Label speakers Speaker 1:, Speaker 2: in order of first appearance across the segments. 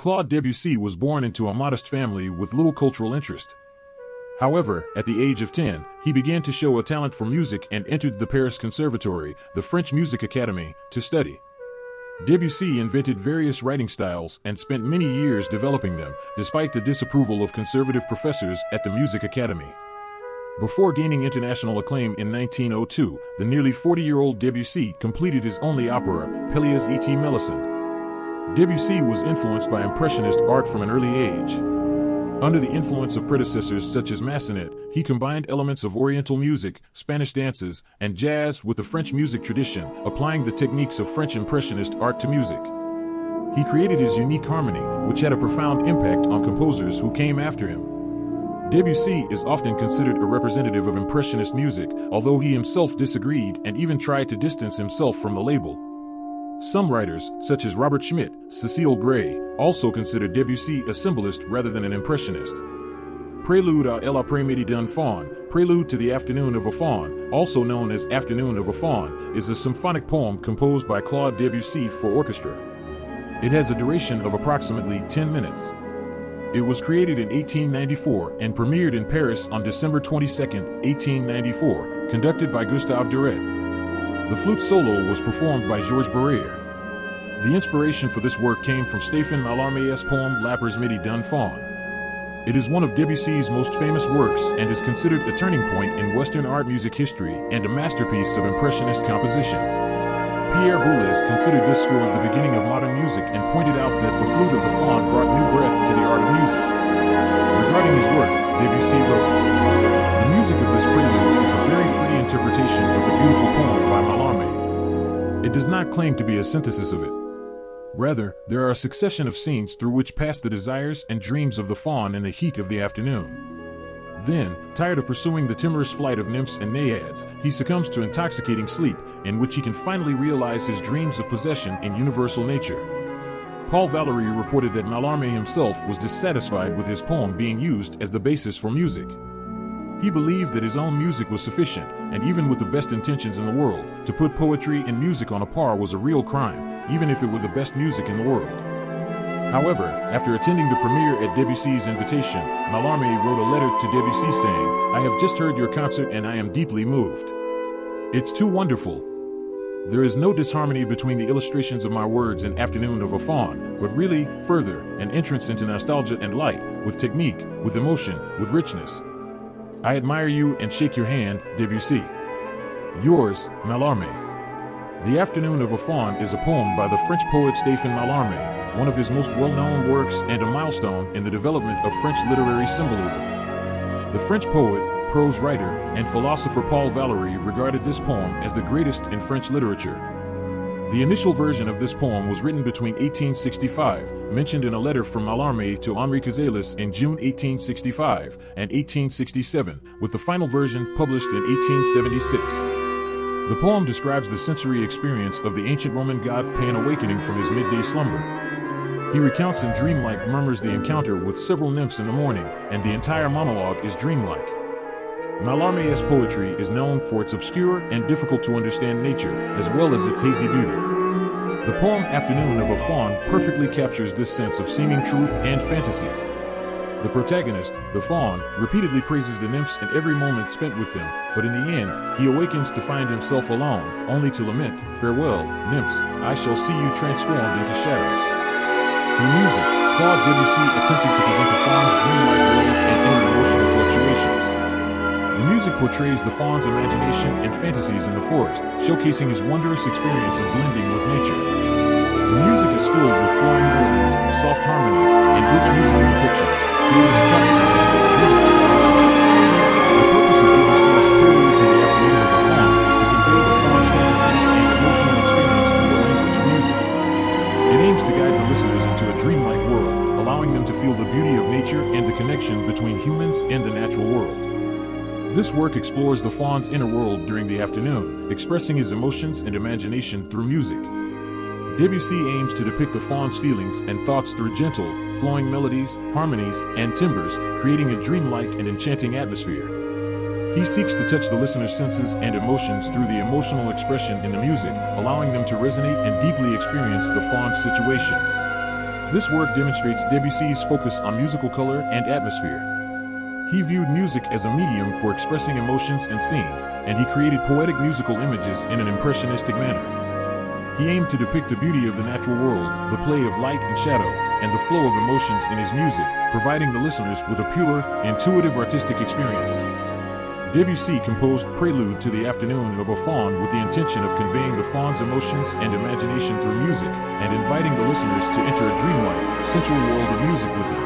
Speaker 1: Claude Debussy was born into a modest family with little cultural interest. However, at the age of 10, he began to show a talent for music and entered the Paris Conservatory, the French Music Academy, to study. Debussy invented various writing styles and spent many years developing them, despite the disapproval of conservative professors at the Music Academy. Before gaining international acclaim in 1902, the nearly 40-year-old Debussy completed his only opera, Pelléas et Melisande. Debussy was influenced by Impressionist art from an early age. Under the influence of predecessors such as Massenet, he combined elements of Oriental music, Spanish dances, and jazz with the French music tradition, applying the techniques of French Impressionist art to music. He created his unique harmony, which had a profound impact on composers who came after him. Debussy is often considered a representative of Impressionist music, although he himself disagreed and even tried to distance himself from the label. Some writers, such as Robert Schmidt, Cecile Gray, also consider Debussy a symbolist rather than an impressionist. Prelude à l'après-midi d'un faun, Prelude to the Afternoon of a Faun, also known as Afternoon of a Faun, is a symphonic poem composed by Claude Debussy for orchestra. It has a duration of approximately 10 minutes. It was created in 1894 and premiered in Paris on December 22, 1894, conducted by Gustave Doré. The flute solo was performed by Georges Barrère. The inspiration for this work came from Stéphane Mallarmé's poem L'après-midi d'un faun. It is one of Debussy's most famous works and is considered a turning point in Western art music history and a masterpiece of Impressionist composition. Pierre Boulez considered this score the beginning of modern music and pointed out that the flute of the faun brought new breath to the art of music. Regarding his work, Debussy wrote, "The music of this prelude is a very free interpretation of the beautiful poem by Mallarmé. It does not claim to be a synthesis of it. Rather, there are a succession of scenes through which pass the desires and dreams of the faun in the heat of the afternoon. Then, tired of pursuing the timorous flight of nymphs and naiads, he succumbs to intoxicating sleep, in which he can finally realize his dreams of possession in universal nature." Paul Valéry reported that Mallarmé himself was dissatisfied with his poem being used as the basis for music. He believed that his own music was sufficient, and even with the best intentions in the world, to put poetry and music on a par was a real crime, even if it were the best music in the world. However, after attending the premiere at Debussy's invitation, Mallarmé wrote a letter to Debussy saying, "I have just heard your concert and I am deeply moved. It's too wonderful. There is no disharmony between the illustrations of my words and Afternoon of a Faun, but really, further, an entrance into nostalgia and light, with technique, with emotion, with richness. I admire you and shake your hand, Debussy. Yours, Mallarmé." The Afternoon of a Faun is a poem by the French poet Stéphane Mallarmé, one of his most well-known works and a milestone in the development of French literary symbolism. The French poet, prose writer, and philosopher Paul Valéry regarded this poem as the greatest in French literature. The initial version of this poem was written between 1865, mentioned in a letter from Mallarmé to Henri Cazalis in June 1865, and 1867, with the final version published in 1876. The poem describes the sensory experience of the ancient Roman god Pan awakening from his midday slumber. He recounts in dreamlike murmurs the encounter with several nymphs in the morning, and the entire monologue is dreamlike. Mallarmé's poetry is known for its obscure and difficult to understand nature, as well as its hazy beauty. The poem Afternoon of a Faun perfectly captures this sense of seeming truth and fantasy. The protagonist, the faun, repeatedly praises the nymphs in every moment spent with them, but in the end, he awakens to find himself alone, only to lament, "Farewell, nymphs, I shall see you transformed into shadows." Through music, Claude Debussy attempted to present the faun's dreamlike world and inner emotional fluctuations. The music portrays the faun's imagination and fantasies in the forest, showcasing his wondrous experience of blending with nature. The music is filled with flowing melodies, soft harmonies, and rich musical depictions, creating a captivating and dreamlike atmosphere. The purpose of Debussy's Prelude to the Afternoon of a Faun is to convey the faun's fantasy and emotional experience through the language of music. It aims to guide the listeners into a dreamlike world, allowing them to feel the beauty of nature and the connection between humans and the natural world. This work explores the faun's inner world during the afternoon, expressing his emotions and imagination through music. Debussy aims to depict the faun's feelings and thoughts through gentle, flowing melodies, harmonies, and timbres, creating a dreamlike and enchanting atmosphere. He seeks to touch the listener's senses and emotions through the emotional expression in the music, allowing them to resonate and deeply experience the faun's situation. This work demonstrates Debussy's focus on musical color and atmosphere. He viewed music as a medium for expressing emotions and scenes, and he created poetic musical images in an impressionistic manner. He aimed to depict the beauty of the natural world, the play of light and shadow, and the flow of emotions in his music, providing the listeners with a pure, intuitive artistic experience. Debussy composed Prelude to the Afternoon of a Faun with the intention of conveying the faun's emotions and imagination through music, and inviting the listeners to enter a dreamlike, sensual world of music with him.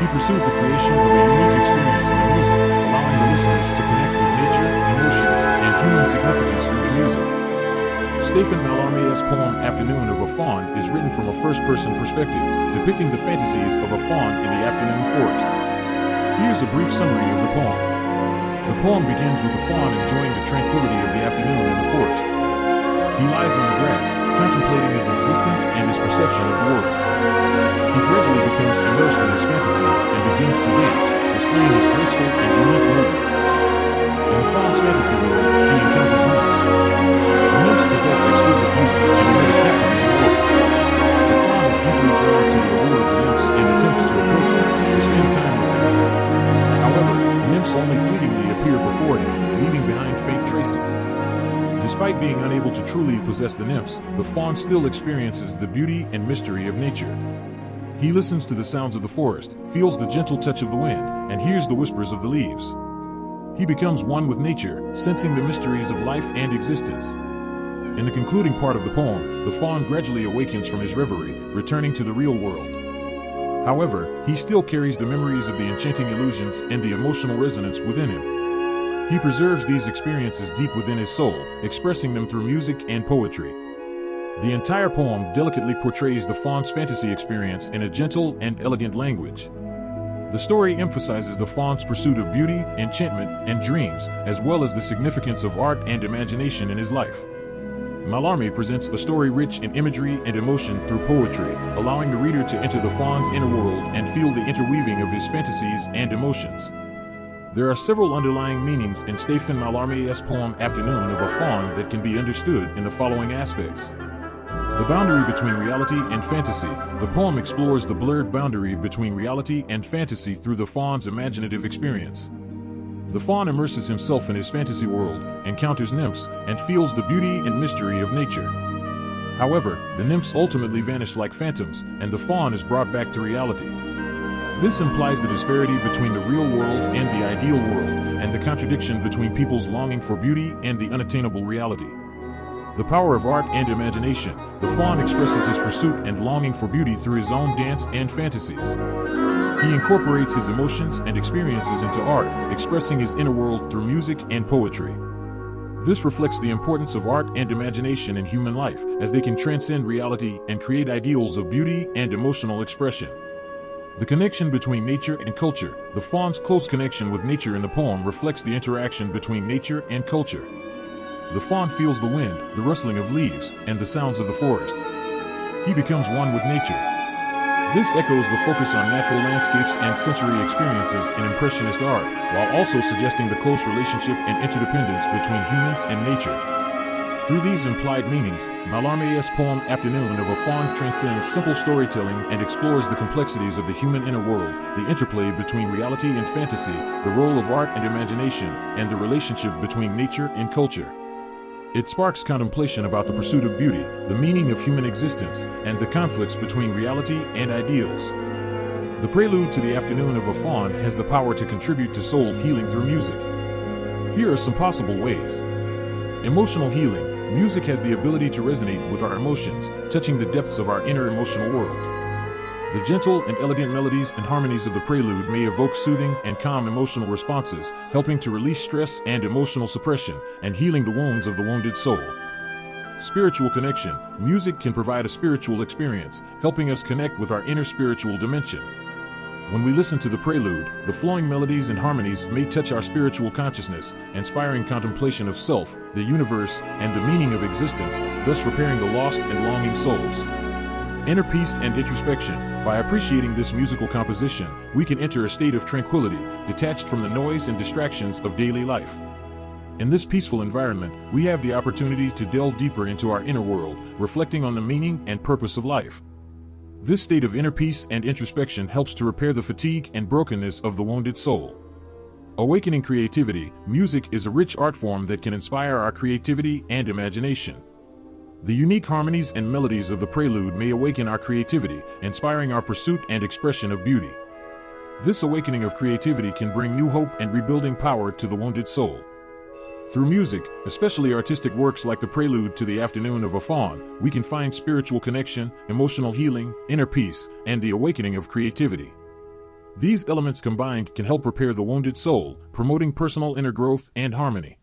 Speaker 1: He pursued the creation of a unique experience in the music, allowing the listeners to connect with nature, emotions, and human significance through the music. Stephen Mallarmé's poem Afternoon of a Faun is written from a first-person perspective, depicting the fantasies of a faun in the afternoon forest. Here's a brief summary of the poem. The poem begins with the faun enjoying the tranquility of the afternoon in the forest. He lies on the grass, contemplating his existence and his perception of the world. He gradually becomes immersed in his fantasies and begins to dance, displaying his graceful and unique movements. In the faun's fantasy world, he encounters nymphs. The nymphs possess exquisite beauty and emit a captivating aura. The faun is deeply drawn to the allure of the nymphs and attempts to approach them, to spend time with them. However, the nymphs only fleetingly appear before him, leaving behind faint traces. Despite being unable to truly possess the nymphs, the faun still experiences the beauty and mystery of nature. He listens to the sounds of the forest, feels the gentle touch of the wind, and hears the whispers of the leaves. He becomes one with nature, sensing the mysteries of life and existence. In the concluding part of the poem, the faun gradually awakens from his reverie, returning to the real world. However, he still carries the memories of the enchanting illusions and the emotional resonance within him. He preserves these experiences deep within his soul, expressing them through music and poetry. The entire poem delicately portrays the faun's fantasy experience in a gentle and elegant language. The story emphasizes the faun's pursuit of beauty, enchantment, and dreams, as well as the significance of art and imagination in his life. Mallarmé presents a story rich in imagery and emotion through poetry, allowing the reader to enter the faun's inner world and feel the interweaving of his fantasies and emotions. There are several underlying meanings in Stephen Mallarmé's poem Afternoon of a Faun that can be understood in the following aspects. The boundary between reality and fantasy. The poem explores the blurred boundary between reality and fantasy through the faun's imaginative experience. The faun immerses himself in his fantasy world, encounters nymphs, and feels the beauty and mystery of nature. However, the nymphs ultimately vanish like phantoms, and the faun is brought back to reality. This implies the disparity between the real world and the ideal world, and the contradiction between people's longing for beauty and the unattainable reality. The power of art and imagination. The faun expresses his pursuit and longing for beauty through his own dance and fantasies. He incorporates his emotions and experiences into art, expressing his inner world through music and poetry. This reflects the importance of art and imagination in human life, as they can transcend reality and create ideals of beauty and emotional expression. The connection between nature and culture. The faun's close connection with nature in the poem reflects the interaction between nature and culture. The faun feels the wind, the rustling of leaves, and the sounds of the forest. He becomes one with nature. This echoes the focus on natural landscapes and sensory experiences in Impressionist art, while also suggesting the close relationship and interdependence between humans and nature. Through these implied meanings, Mallarmé's poem Afternoon of a Faun transcends simple storytelling and explores the complexities of the human inner world, the interplay between reality and fantasy, the role of art and imagination, and the relationship between nature and culture. It sparks contemplation about the pursuit of beauty, the meaning of human existence, and the conflicts between reality and ideals. The prelude to the Afternoon of a Faun has the power to contribute to soul healing through music. Here are some possible ways. Emotional healing. Music has the ability to resonate with our emotions, touching the depths of our inner emotional world. The gentle and elegant melodies and harmonies of the prelude may evoke soothing and calm emotional responses, helping to release stress and emotional suppression, and healing the wounds of the wounded soul. Spiritual connection. Music can provide a spiritual experience, helping us connect with our inner spiritual dimension. When we listen to the prelude, the flowing melodies and harmonies may touch our spiritual consciousness, inspiring contemplation of self, the universe, and the meaning of existence, thus repairing the lost and longing souls. Inner peace and introspection. By appreciating this musical composition, we can enter a state of tranquility, detached from the noise and distractions of daily life. In this peaceful environment, we have the opportunity to delve deeper into our inner world, reflecting on the meaning and purpose of life. This state of inner peace and introspection helps to repair the fatigue and brokenness of the wounded soul. Awakening creativity, music is a rich art form that can inspire our creativity and imagination. The unique harmonies and melodies of the prelude may awaken our creativity, inspiring our pursuit and expression of beauty. This awakening of creativity can bring new hope and rebuilding power to the wounded soul. Through music, especially artistic works like the prelude to the Afternoon of a Faun, we can find spiritual connection, emotional healing, inner peace, and the awakening of creativity. These elements combined can help repair the wounded soul, promoting personal inner growth and harmony.